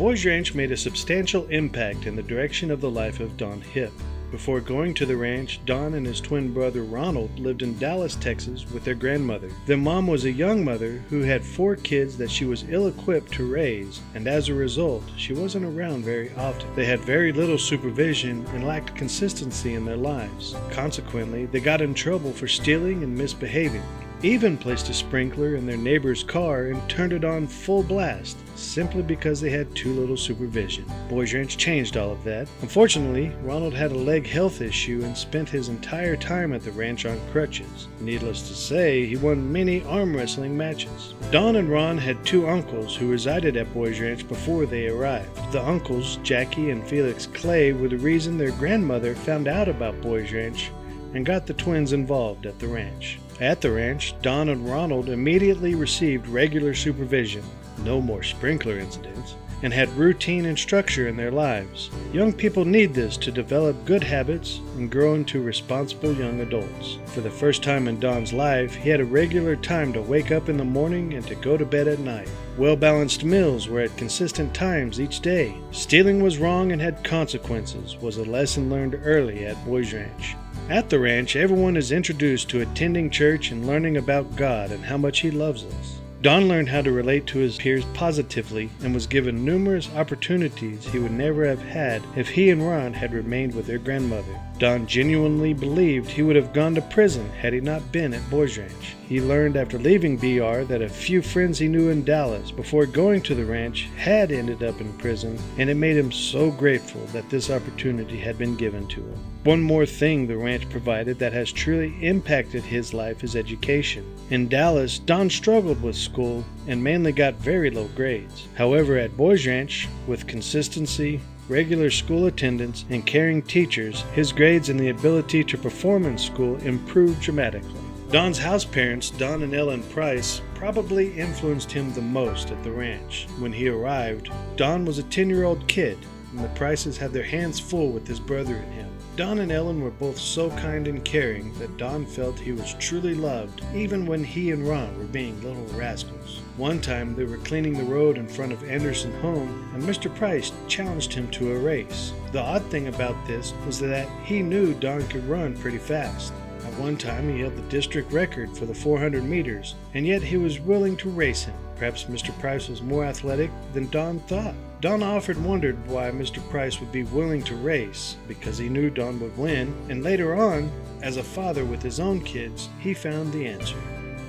Boys Ranch made a substantial impact in the direction of the life of Don Hipp. Before going to the ranch, Don and his twin brother Ronald lived in Dallas, Texas with their grandmother. Their mom was a young mother who had 4 kids that she was ill-equipped to raise, and as a result, she wasn't around very often. They had very little supervision and lacked consistency in their lives. Consequently, they got in trouble for stealing and misbehaving. Even placed a sprinkler in their neighbor's car and turned it on full blast, simply because they had too little supervision. Boys Ranch changed all of that. Unfortunately, Ronald had a leg health issue and spent his entire time at the ranch on crutches. Needless to say, he won many arm wrestling matches. Don and Ron had 2 uncles who resided at Boys Ranch before they arrived. The uncles, Jackie and Felix Clay, were the reason their grandmother found out about Boys Ranch and got the twins involved at the ranch. At the ranch, Don and Ronald immediately received regular supervision, no more sprinkler incidents, and had routine and structure in their lives. Young people need this to develop good habits and grow into responsible young adults. For the first time in Don's life, he had a regular time to wake up in the morning and to go to bed at night. Well-balanced meals were at consistent times each day. Stealing was wrong and had consequences was a lesson learned early at Boys Ranch. At the ranch, everyone is introduced to attending church and learning about God and how much He loves us. Don learned how to relate to his peers positively and was given numerous opportunities he would never have had if he and Ron had remained with their grandmother. Don genuinely believed he would have gone to prison had he not been at Boys Ranch. He learned after leaving BR that a few friends he knew in Dallas before going to the ranch had ended up in prison, and it made him so grateful that this opportunity had been given to him. One more thing the ranch provided that has truly impacted his life is education. In Dallas, Don struggled with school and mainly got very low grades. However, at Boys Ranch, with consistency, regular school attendance, and caring teachers, his grades and the ability to perform in school improved dramatically. Don's house parents, Don and Ellen Price, probably influenced him the most at the ranch. When he arrived, Don was a 10-year-old kid, and the Prices had their hands full with his brother and him. Don and Ellen were both so kind and caring that Don felt he was truly loved, even when he and Ron were being little rascals. One time they were cleaning the road in front of Anderson home, and Mr. Price challenged him to a race. The odd thing about this was that he knew Don could run pretty fast. At one time he held the district record for the 400 meters, and yet he was willing to race him. Perhaps Mr. Price was more athletic than Don thought. Don often wondered why Mr. Price would be willing to race, because he knew Don would win, and later on, as a father with his own kids, he found the answer.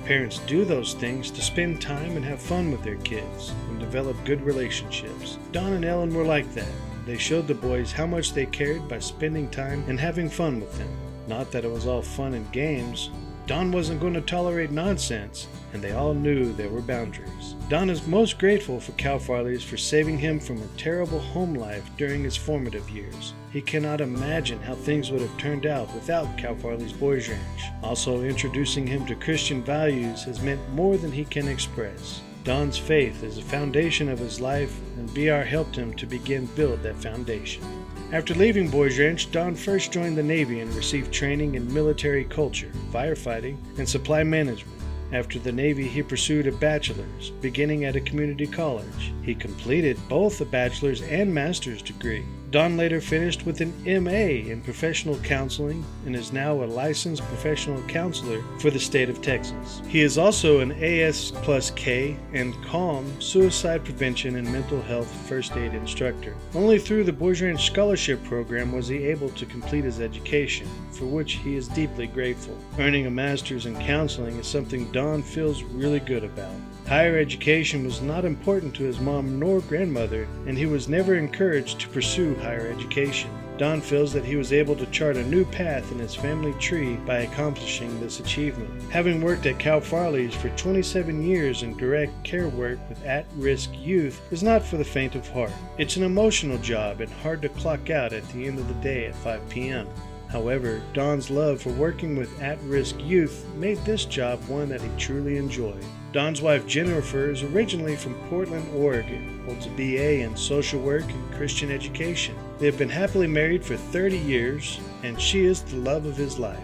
Parents do those things to spend time and have fun with their kids and develop good relationships. Don and Ellen were like that. They showed the boys how much they cared by spending time and having fun with them. Not that it was all fun and games. Don wasn't going to tolerate nonsense, and they all knew there were boundaries. Don is most grateful for Cal Farley's for saving him from a terrible home life during his formative years. He cannot imagine how things would have turned out without Cal Farley's Boys Ranch. Also, introducing him to Christian values has meant more than he can express. Don's faith is the foundation of his life, and BR helped him to begin build that foundation. After leaving Boys Ranch, Don first joined the Navy and received training in military culture, firefighting, and supply management. After the Navy, he pursued a bachelor's, beginning at a community college. He completed both a bachelor's and master's degree. Don later finished with an MA in professional counseling and is now a licensed professional counselor for the state of Texas. He is also an AS+K and CALM suicide prevention and mental health first aid instructor. Only through the Boys Ranch Scholarship Program was he able to complete his education, for which he is deeply grateful. Earning a master's in counseling is something Don feels really good about. Higher education was not important to his mom nor grandmother, and he was never encouraged to pursue higher education. Don feels that he was able to chart a new path in his family tree by accomplishing this achievement. Having worked at Cal Farley's for 27 years in direct care work with at-risk youth is not for the faint of heart. It's an emotional job and hard to clock out at the end of the day at 5 p.m. However, Don's love for working with at-risk youth made this job one that he truly enjoyed. Don's wife Jennifer is originally from Portland, Oregon, holds a BA in social work and Christian education. They have been happily married for 30 years, and she is the love of his life.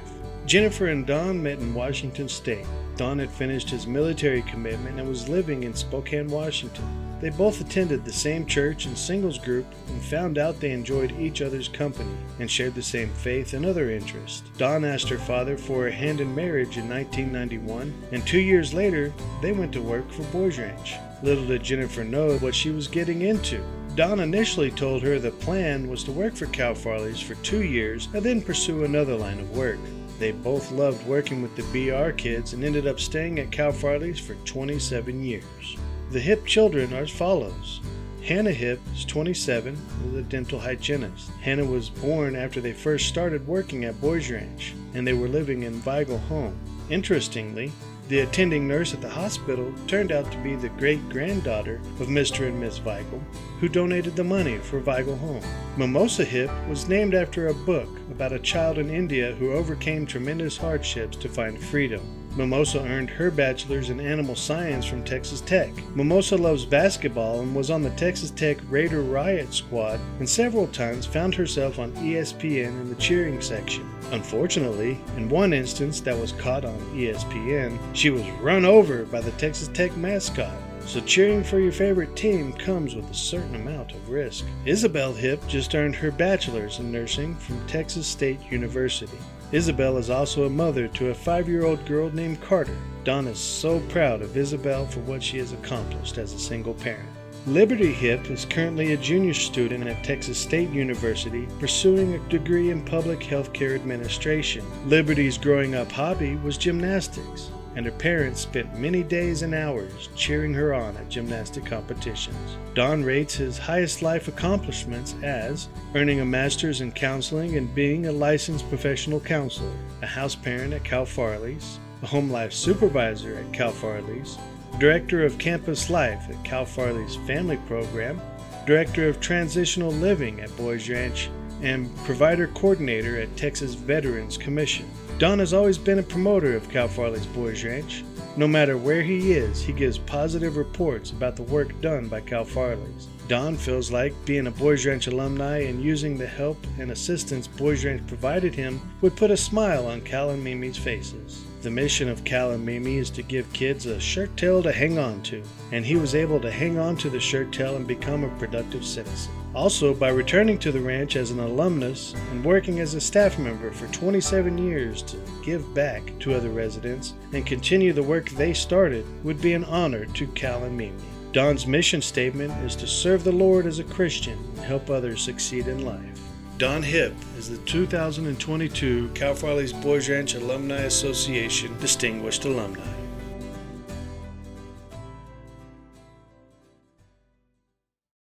Jennifer and Don met in Washington State. Don had finished his military commitment and was living in Spokane, Washington. They both attended the same church and singles group and found out they enjoyed each other's company and shared the same faith and other interests. Dawn asked her father for a hand in marriage in 1991, and 2 years later, they went to work for Boys Ranch. Little did Jennifer know what she was getting into. Dawn initially told her the plan was to work for Cal Farley's for 2 years and then pursue another line of work. They both loved working with the BR kids and ended up staying at Cal Farley's for 27 years. The Hipp children are as follows. Hannah Hipp is 27 and is a dental hygienist. Hannah was born after they first started working at Boys Ranch, and they were living in Weigel Home. Interestingly, the attending nurse at the hospital turned out to be the great-granddaughter of Mr. and Miss Weigel, who donated the money for Weigel Home. Mimosa Hipp was named after a book about a child in India who overcame tremendous hardships to find freedom. Mimosa earned her bachelor's in animal science from Texas Tech. Mimosa loves basketball and was on the Texas Tech Raider Riot squad, and several times found herself on ESPN in the cheering section. Unfortunately, in one instance that was caught on ESPN, she was run over by the Texas Tech mascot. So cheering for your favorite team comes with a certain amount of risk. Isabel Hipp just earned her bachelor's in nursing from Texas State University. Isabel is also a mother to a 5-year-old girl named Carter. Dawn is so proud of Isabel for what she has accomplished as a single parent. Liberty Hipp is currently a junior student at Texas State University pursuing a degree in public healthcare administration. Liberty's growing up hobby was gymnastics, and her parents spent many days and hours cheering her on at gymnastic competitions. Dawn rates his highest life accomplishments as earning a master's in counseling and being a licensed professional counselor, a house parent at Cal Farley's, a home life supervisor at Cal Farley's, director of campus life at Cal Farley's family program, director of transitional living at Boys Ranch, and provider coordinator at Texas Veterans Commission. Dawn has always been a promoter of Cal Farley's Boys Ranch. No matter where he is, he gives positive reports about the work done by Cal Farley's. Dawn feels like being a Boys Ranch alumni and using the help and assistance Boys Ranch provided him would put a smile on Cal and Mimi's faces. The mission of Cal and Mimi is to give kids a shirt tail to hang on to, and he was able to hang on to the shirt tail and become a productive citizen. Also, by returning to the ranch as an alumnus and working as a staff member for 27 years to give back to other residents and continue the work they started would be an honor to Cal and Mimi. Dawn's mission statement is to serve the Lord as a Christian and help others succeed in life. Dawn Hipp is the 2022 Cal Farley's Boys Ranch Alumni Association Distinguished Alumni.